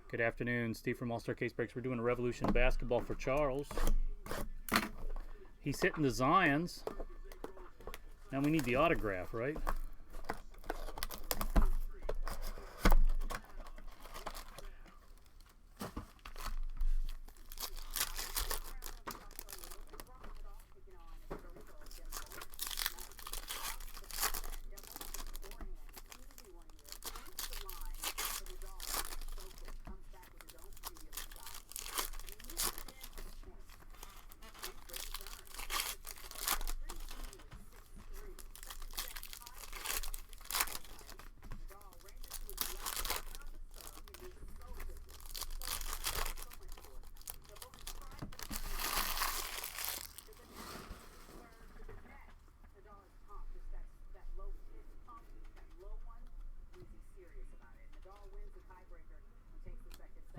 Good afternoon, Steve from All-Star Case Breaks. We're doing a Revolution basketball for Charles. He's hitting the Zions. Now we need the autograph, right?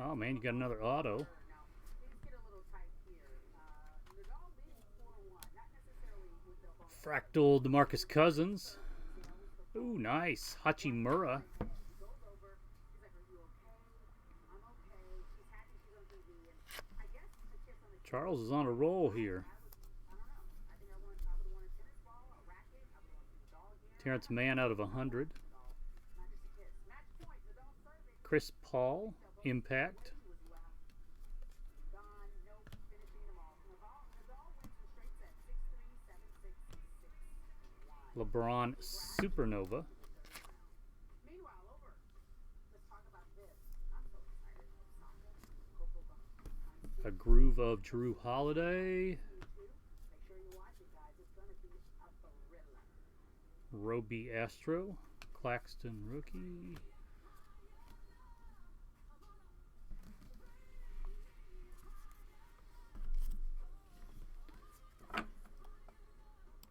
Oh man, you got another auto. Fractal DeMarcus Cousins. Ooh, nice. Hachimura. Charles is on a roll here. Terrence Mann out of 100. Chris Paul, Impact. Lebron, Supernova. A groove of Drew Holiday. Roby Astro, Claxton rookie.